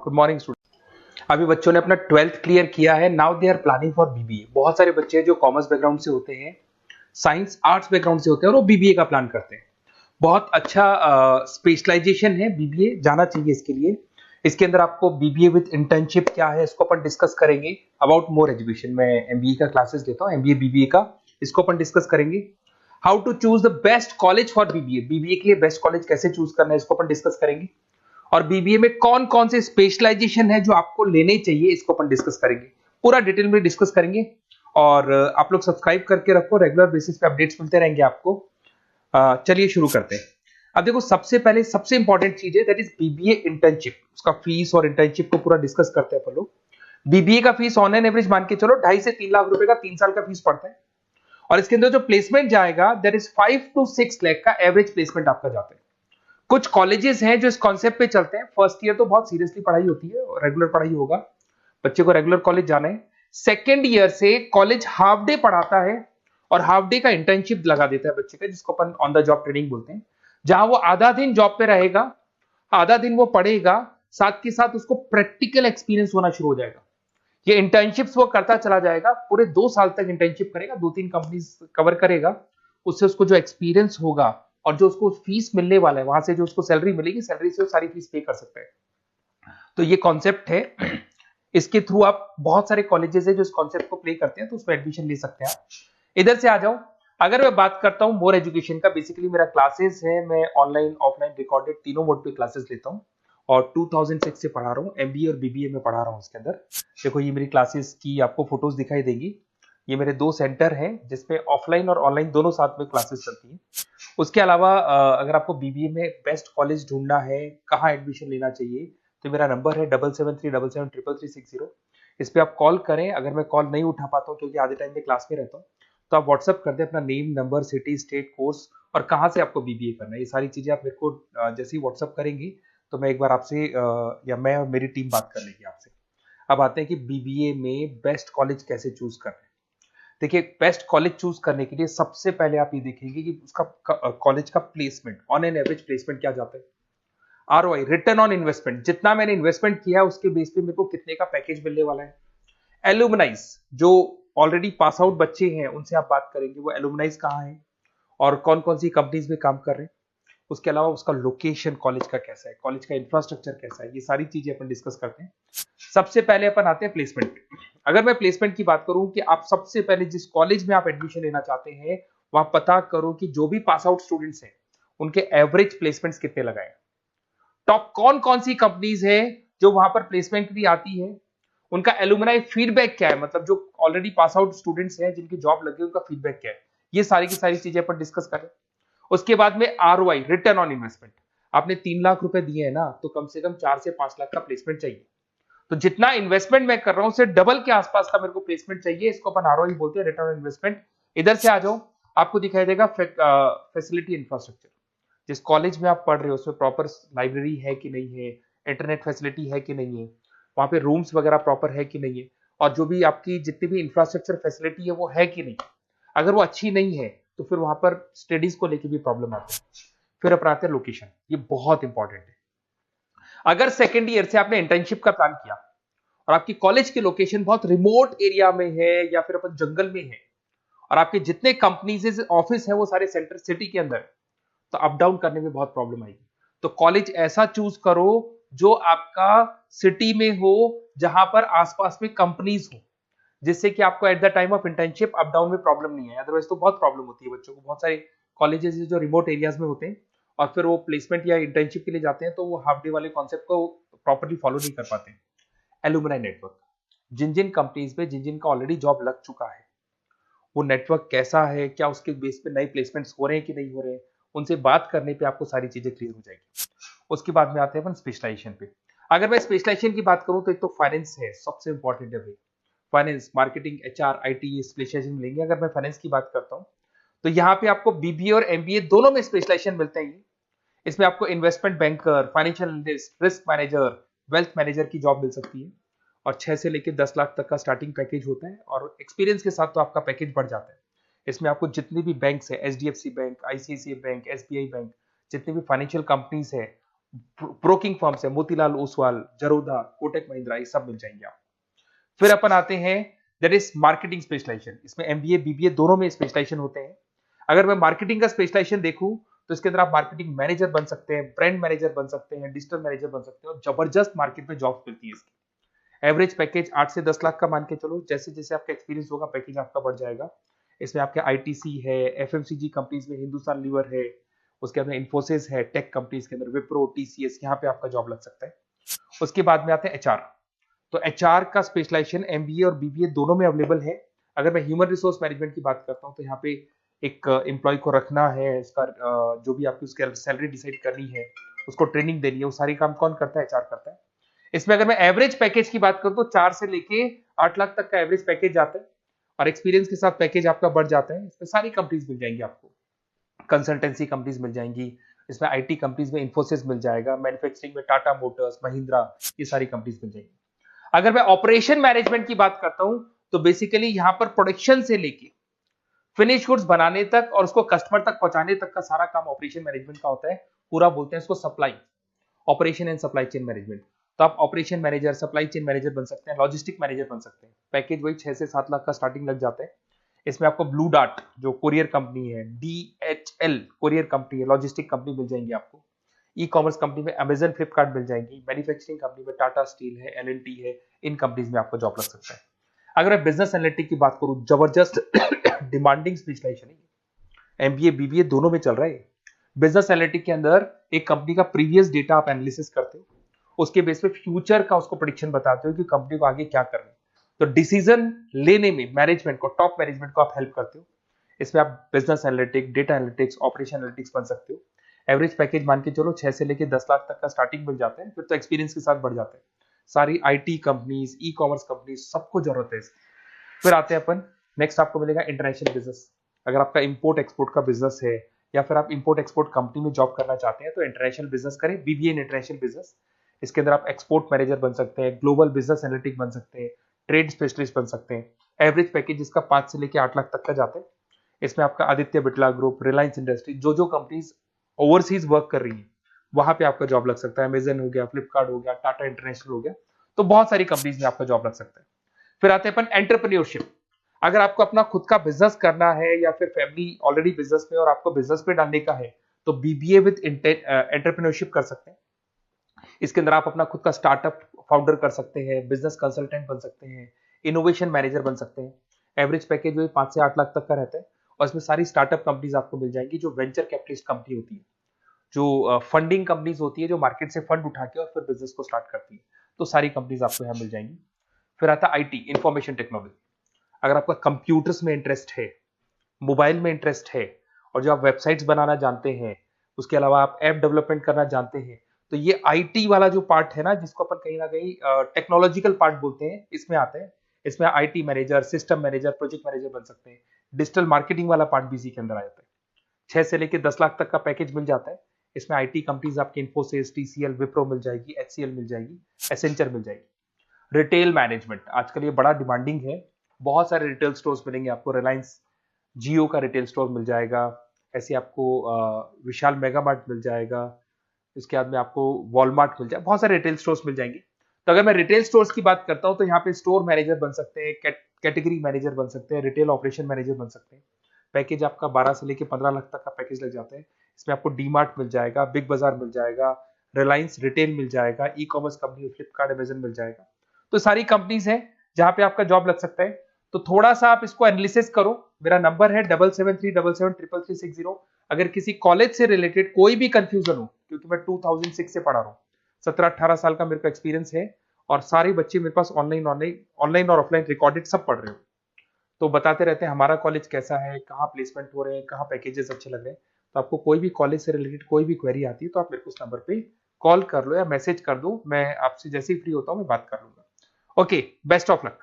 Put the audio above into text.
Good morning student. अभी बच्चों ने अपना 12th क्लियर किया है। Now they are planning for BBA. बहुत सारे बच्चे हैं जो कॉमर्स बैकग्राउंड से होते हैं, साइंस आर्ट्स बैकग्राउंड से होते हैं और वो बीबीए का प्लान करते हैं। बहुत अच्छा स्पेशलाइजेशन है बीबीए, जाना चाहिए इसके लिए। इसके अंदर आपको बीबीए विद इंटर्नशिप क्या है इसको अपन डिस्कस करेंगे। अबाउट मोर एजुकेशन, मैं एमबीए का क्लासेस लेता हूँ, एमबीए बीबीए का, इसको अपन डिस्कस करेंगे। How to choose the best college for BBA, BBA के लिए बेस्ट कॉलेज कैसे चूज करना है इसको अपन डिस्कस करेंगे। और बीबीए में कौन कौन से स्पेशलाइजेशन है जो आपको लेने चाहिए इसको अपन डिस्कस करेंगे, पूरा डिटेल में डिस्कस करेंगे। और आप लोग सब्सक्राइब करके रखो, रेगुलर बेसिस पे अपडेट्स मिलते रहेंगे आपको। चलिए शुरू करते हैं। अब देखो, सबसे पहले सबसे इंपॉर्टेंट चीज है दैट इज बीबीए इंटर्नशिप। उसका फीस और इंटर्नशिप को पूरा डिस्कस करते हैं अपन लोग। बीबीए का फीस ऑन एन एवरेज मान के चलो 2.5 से 3 लाख रुपए का 3 साल का फीस पड़ता है। और इसके अंदर जो प्लेसमेंट जाएगा दैट इज 5 to 6 लाख का एवरेज प्लेसमेंट आपका जाता है। कुछ कॉलेजेस हैं जो इस कॉन्सेप्ट पे चलते हैं। फर्स्ट ईयर तो बहुत सीरियसली पढ़ाई होती है, रेगुलर पढ़ाई होगा, बच्चे को रेगुलर कॉलेज जाना है। सेकेंड ईयर से कॉलेज हाफ डे पढ़ाता है और हाफ डे का इंटर्नशिप लगा देता है बच्चे का, जिसको अपन ऑन द जॉब ट्रेनिंग बोलते हैं, जहां वो आधा दिन जॉब पे रहेगा, आधा दिन वो पढ़ेगा, साथ के साथ उसको प्रैक्टिकल एक्सपीरियंस होना शुरू हो जाएगा। ये इंटर्नशिप्स वो करता चला जाएगा, पूरे 2 साल तक इंटर्नशिप करेगा, 2-3 कंपनीज कवर करेगा। उससे उसको जो एक्सपीरियंस होगा और जो उसको फीस मिलने वाला है, वहां से जो उसको सैलरी मिलेगी, सैलरी से वो सारी फीस पे कर सकता है। तो ये कॉन्सेप्ट है। इसके थ्रू आप, बहुत सारे कॉलेजेस है जो इस कॉन्सेप्ट को प्ले करते हैं, तो उसमें एडमिशन ले सकते हैं आप। इधर से आ जाओ। अगर मैं बात करता हूं मोर एजुकेशन का, बेसिकली मेरा क्लासेस है, मैं ऑनलाइन ऑफलाइन रिकॉर्डेड तीनों मोड पे क्लासेस लेता हूं और 2006 से पढ़ा रहा हूँ। एमबीए और बीबीए में पढ़ा रहा हूँ। इसके अंदर देखो, ये मेरी क्लासेस की आपको फोटोज दिखाई देगी। ये मेरे 2 सेंटर हैं जिसमें ऑफलाइन और ऑनलाइन दोनों साथ में क्लासेस चलती हैं। उसके अलावा अगर आपको बीबीए में बेस्ट कॉलेज ढूंढना है, कहाँ एडमिशन लेना चाहिए, तो मेरा नंबर है 7737733360। इस पे आप कॉल करें। अगर मैं कॉल नहीं उठा पाता हूँ क्योंकि आधे टाइम में क्लास में रहता हूँ, तो आप व्हाट्सअप कर दें अपना name, number, city, state, course और कहाँ से आपको बीबीए करना है। ये सारी चीजें आप मेरे को जैसे ही व्हाट्सअप करेंगे तो मैं एक बार आपसे या मैं और मेरी टीम बात कर लेगी आपसे। अब आते हैं कि बीबीए में बेस्ट कॉलेज कैसे चूज करना है। देखिए, बेस्ट कॉलेज चूज करने के लिए सबसे पहले आप ये देखेंगे कि उसका कॉलेज का placement, on an average placement क्या जाता है। आरओआई, रिटर्न ऑन इन्वेस्टमेंट, जितना मैंने इन्वेस्टमेंट किया है उसके बेस पे मेरे को कितने का पैकेज मिलने वाला है। एलुमनाइज, जो ऑलरेडी पास आउट बच्चे हैं उनसे आप बात करेंगे, वो एलुमनाइज कहाँ है और कौन कौन सी कंपनीज में काम कर रहे हैं। उसके अलावा उसका लोकेशन कॉलेज का कैसा है, कॉलेज का इंफ्रास्ट्रक्चर कैसा है, ये सारी चीजें अपन डिस्कस करते हैं। सबसे पहले अपन आते हैं प्लेसमेंट पे। अगर मैं प्लेसमेंट की बात करूं कि आप सबसे पहले जिस कॉलेज में आप एडमिशन लेना चाहते हैं, वहां पता करो कि जो भी पास आउट स्टूडेंट्स हैं उनके एवरेज प्लेसमेंट्स कितने लगाए। टॉप कौन कौन सी कंपनीज है जो वहां पर प्लेसमेंट भी आती है, उनका एलुमनाई फीडबैक क्या है, मतलब जो ऑलरेडी पास आउट स्टूडेंट्स हैं जिनकी जॉब लगी उनका फीडबैक क्या है। ये सारी की सारी चीजें अपन डिस्कस करें। उसके बाद में आरओआई, रिटर्न ऑन इन्वेस्टमेंट। आपने 3 लाख रुपए दिए हैं ना, तो कम से कम 4 से 5 लाख का प्लेसमेंट चाहिए। तो जितना इन्वेस्टमेंट मैं कर रहा हूं उससे डबल के आसपास का मेरे को प्लेसमेंट चाहिए। इसको अपन आरओआई बोलते हैं, रिटर्न ऑन इन्वेस्टमेंट। इधर से आ जाओ, आपको दिखाई देगा फैसिलिटी इंफ्रास्ट्रक्चर। जिस कॉलेज में आप पढ़ रहे हो उसमें प्रॉपर लाइब्रेरी है कि नहीं है, इंटरनेट फैसिलिटी है कि नहीं है, वहां पे रूम्स वगैरह प्रॉपर है कि नहीं है, और जो भी आपकी जितनी भी इंफ्रास्ट्रक्चर फैसिलिटी है वो है कि नहीं। अगर वो अच्छी नहीं है तो फिर वहां पर स्टडीज को लेकर भी प्रॉब्लम आती है। फिर अपनाते हैं लोकेशन, ये बहुत इंपॉर्टेंट है। अगर सेकेंड ईयर से आपने इंटर्नशिप का प्लान किया और आपकी कॉलेज की लोकेशन बहुत रिमोट एरिया में है या फिर अपन जंगल में है, और आपके जितने कंपनीज ऑफिस है वो सारे सेंटर सिटी के अंदर, तो अप डाउन करने में बहुत प्रॉब्लम आएगी। तो कॉलेज ऐसा चूज करो जो आपका सिटी में हो, जहां पर आसपास में कंपनीज हो, जिससे कि आपको at the time of internship up down में प्रॉब्लम नहीं है। अदरवाइज तो बहुत प्रॉब्लम होती है बच्चों को। बहुत सारे कॉलेजेस जो रिमोट एरियाज में होते हैं और फिर वो प्लेसमेंट या इंटर्नशिप के लिए जाते हैं, तो वो हाफ डे वाले कॉन्सेप्ट को प्रॉपरली फॉलो नहीं कर पाते। एलुमनाई नेटवर्क, जिन जिन कंपनीज में जिन जिन का ऑलरेडी जॉब लग चुका है, वो नेटवर्क कैसा है, क्या उसके बेस पे नए प्लेसमेंट्स हो रहे हैं कि नहीं हो रहे हैं, उनसे बात करने पे आपको सारी चीजें क्लियर हो जाएगी। उसके बाद में आते हैं अपन स्पेशलाइजेशन पे। अगर मैं स्पेशलाइजेशन की बात करूं तो एक तो फाइनेंस है, सबसे इंपॉर्टेंट है भाई। Finance, marketing, HR, IT specialisation मिलेंगे। अगर मैं फाइनेंस की बात करता हूं तो यहाँ पे आपको बीबीए और एमबीए दोनों में स्पेशलाइजेशन मिलते हैं। इसमें आपको investment banker, financial analyst, risk manager, wealth manager की जॉब मिल सकती है और 6 से लेकर 10 लाख तक का स्टार्टिंग पैकेज होता है और एक्सपीरियंस के साथ तो आपका पैकेज बढ़ जाता है। इसमें आपको जितनी भी बैंक्स है, HDFC bank, ICICI bank, SBI bank, जितनी भी फाइनेंशियल कंपनीज है, ब्रोकिंग फर्म्स है, मोतीलाल ओसवाल, जरोधा, कोटक महिंद्रा, ये सब मिल जाएंगे आप। फिर अपन आते हैं दैट इज मार्केटिंग स्पेशलाइजेशन। इसमें एमबीए बीबीए दोनों में स्पेशलाइजेशन होते हैं। अगर मैं मार्केटिंग का स्पेशलाइजेशन देखूं तो इसके अंदर आप मार्केटिंग मैनेजर बन सकते हैं, ब्रांड मैनेजर बन सकते हैं, डिजिटल मैनेजर बन सकते हैं, और जबरदस्त मार्केट में जॉब मिलती है इसकी। एवरेज पैकेज 8 से 10 लाख का मान के चलो। जैसे जैसे आपका एक्सपीरियंस होगा पैकेज आपका बढ़ जाएगा। इसमें आपके आईटीसी है, एफएमसीजी कंपनीज में हिंदुस्तान लीवर है, उसके अंदर इन्फोसिस है, टेक कंपनीज के अंदर विप्रो, टीसीएस, यहाँ पे आपका जॉब लग सकता है। उसके बाद में आते हैं एचआर। तो एचआर का स्पेशलाइजेशन एमबीए और बीबीए दोनों में अवेलेबल है। अगर मैं ह्यूमन रिसोर्स मैनेजमेंट की बात करता हूँ तो यहाँ पे एक एम्प्लॉय को रखना है, इसका जो भी आपकी उसकी सैलरी डिसाइड करनी है, उसको ट्रेनिंग देनी है, वो सारी काम कौन करता है? एचआर करता है। इसमें अगर मैं एवरेज पैकेज की बात करूं तो 4 से लेके 8 लाख तक का एवरेज पैकेज आता है, और एक्सपीरियंस के साथ पैकेज आपका बढ़ जाता है। इसमें सारी कंपनीज मिल जाएंगी आपको, कंसल्टेंसी कंपनीज मिल जाएंगी, इसमें आईटी कंपनीज में इन्फोसिस मिल जाएगा, मैन्युफैक्चरिंग में टाटा मोटर्स, महिंद्रा, ये सारी कंपनीज मिल जाएंगी। अगर मैं ऑपरेशन मैनेजमेंट की बात करता हूं तो बेसिकली यहां पर प्रोडक्शन से लेके फिनिश गुड्स बनाने तक और उसको कस्टमर तक पहुंचाने तक का सारा काम ऑपरेशन मैनेजमेंट का होता है। पूरा बोलते हैं इसको supply, operation and supply chain management. तो आप operation manager, supply chain manager बन सकते हैं, लॉजिस्टिक मैनेजर बन सकते हैं। पैकेज वही 6 से 7 लाख का स्टार्टिंग लग जाता है। इसमें आपको ब्लू डार्ट जो कोरियर कंपनी है, डीएचएल कोरियर कंपनी है, लॉजिस्टिक कंपनी मिल जाएंगी आपको। ई कॉमर्स कंपनी में अमेजन, फ्लिपकार्ट मिल जाएंगी। मैन्युफैक्चरिंग कंपनी में टाटा स्टील है, एलएनटी है, इन कंपनीज में आपको जॉब लग सकता है। अगर मैं बिजनेस एनालिटिक की बात करूं, जबरदस्त डिमांडिंग स्पेशलाइजेशन है, एमबीए बीबीए दोनों में चल रहा है। बिजनेस एनालिटिक के अंदर एक कंपनी का प्रीवियस डेटा आप एनालिसिस करते हो, उसके बेस पे फ्यूचर का उसको प्रेडिक्शन बताते हो कि कंपनी को आगे क्या करना है। तो डिसीजन लेने में मैनेजमेंट को, टॉप मैनेजमेंट को आप हेल्प करते हो। इसमें आप business analytic, data analytics, operation analytics बन सकते हो। एवरेज पैकेज मान के चलो 6 से लेके 10 लाख तक का स्टार्टिंग मिल जाता है, फिर तो एक्सपीरियंस के साथ बढ़ जाता है। सारी IT companies, e commerce companies, सबको जरूरत है इसकी। फिर आते हैं अपन, नेक्स्ट आपको मिलेगा इंटरनेशनल बिजनेस। अगर आपका इंपोर्ट एक्सपोर्ट का बिजनेस है या फिर आप इंपोर्ट एक्सपोर्ट कंपनी में जॉब करना चाहते हैं तो इंटरनेशनल बिजनेस करें, बीबीए इन इंटरनेशनल बिजनेस। इसके अंदर आप एक्सपोर्ट मैनेजर बन सकते हैं, ग्लोबल बिजनेस एनालिटिक बन सकते हैं, ट्रेड स्पेशलिस्ट बन सकते हैं। एवरेज पैकेज इसका 5 से लेकर 8 लाख तक का जाता है। इसमें आपका आदित्य बिरला ग्रुप, रिलायंस इंडस्ट्री, जो जो कंपनीज ओवरसीज वर्क कर रही है वहां पे आपका जॉब लग सकता है। अमेजन हो गया, फ्लिपकार्ट हो गया, टाटा इंटरनेशनल हो गया, तो बहुत सारी कंपनीज में आपका जॉब लग सकता है। फिर आते हैं अपन एंटरप्रेन्योरशिप। अगर आपको अपना खुद का बिजनेस करना है या फिर फैमिली ऑलरेडी बिजनेस में और आपको बिजनेस पे डालने का है तो बीबीए विद एंटरप्रेन्योरशिप कर सकते हैं। इसके अंदर आप अपना खुद का स्टार्टअप फाउंडर कर सकते हैं, बिजनेस कंसल्टेंट बन सकते हैं, इनोवेशन मैनेजर बन सकते हैं। एवरेज पैकेज वही 5 से 8 लाख तक का रहता है, और इसमें सारी स्टार्टअप कंपनीज आपको मिल जाएंगी जो वेंचर कैपिटलिस्ट कंपनी होती है, जो फंडिंग कंपनीज होती है, जो मार्केट से फंड उठा के और फिर बिजनेस को स्टार्ट करती है। तो सारी कंपनीज आपको यहाँ मिल जाएंगी। फिर आता है आईटी, इंफॉर्मेशन टेक्नोलॉजी। अगर आपका कंप्यूटर्स में इंटरेस्ट है, मोबाइल में इंटरेस्ट है, और जो आप वेबसाइट्स बनाना जानते हैं, उसके अलावा आप ऐप डेवलपमेंट करना जानते हैं, तो ये आईटी वाला जो पार्ट है ना, जिसको अपन कहीं ना कहीं टेक्नोलॉजिकल पार्ट बोलते हैं, इसमें आते हैं। इसमें IT manager, system manager, project manager बन सकते हैं। डिजिटल मार्केटिंग वाला पार्ट भी इसी के अंदर आ जाता है। 6 से लेकर 10 लाख तक का पैकेज मिल जाता है। इसमें आईटी कंपनीज आपकी इन्फोसिस, टीसीएल, विप्रो मिल जाएगी, एचसीएल मिल जाएगी, एसेंचर मिल जाएगी। रिटेल मैनेजमेंट आजकल ये बड़ा डिमांडिंग है। बहुत सारे रिटेल स्टोर्स मिलेंगे आपको। रिलायंस जियो का रिटेल स्टोर मिल जाएगा, ऐसे आपको विशाल मेगा मार्ट मिल जाएगा, इसके बाद में आपको वॉलमार्ट मिल जाएगा, बहुत सारे रिटेल स्टोर्स मिल जाएंगे। तो अगर मैं रिटेल स्टोर्स की बात करता हूं तो यहाँ पे स्टोर मैनेजर बन सकते हैं, कैटेगरी मैनेजर बन सकते हैं, रिटेल ऑपरेशन मैनेजर बन सकते हैं। पैकेज आपका 12 से लेके 15 लाख तक का पैकेज लग जाता है। इसमें आपको डी मार्ट मिल जाएगा, बिग बाजार मिल जाएगा, रिलायंस रिटेल मिल जाएगा, e commerce company Flipkart, Amazon मिल जाएगा। तो सारी कंपनीज है जहां पे आपका जॉब लग सकता है। तो थोड़ा सा आप इसको एनालिसिस करो। मेरा नंबर है 7737733360। अगर किसी कॉलेज से रिलेटेड कोई भी कंफ्यूजन हो, क्योंकि मैं 2006 से पढ़ा रहा हूँ, 17-18 साल का मेरे को एक्सपीरियंस है, और सारे बच्चे मेरे पास ऑनलाइन और ऑफलाइन रिकॉर्डेड सब पढ़ रहे हो, तो बताते रहते हैं हमारा कॉलेज कैसा है, कहाँ प्लेसमेंट हो रहे हैं, कहाँ पैकेजेस अच्छे लग रहे हैं। तो आपको कोई भी कॉलेज से रिलेटेड कोई भी क्वेरी आती है तो आप मेरे को उस नंबर पे कॉल कर लो या मैसेज कर दो, मैं आपसे जैसे ही फ्री होता हूँ मैं बात कर लूंगा। Okay, best of luck.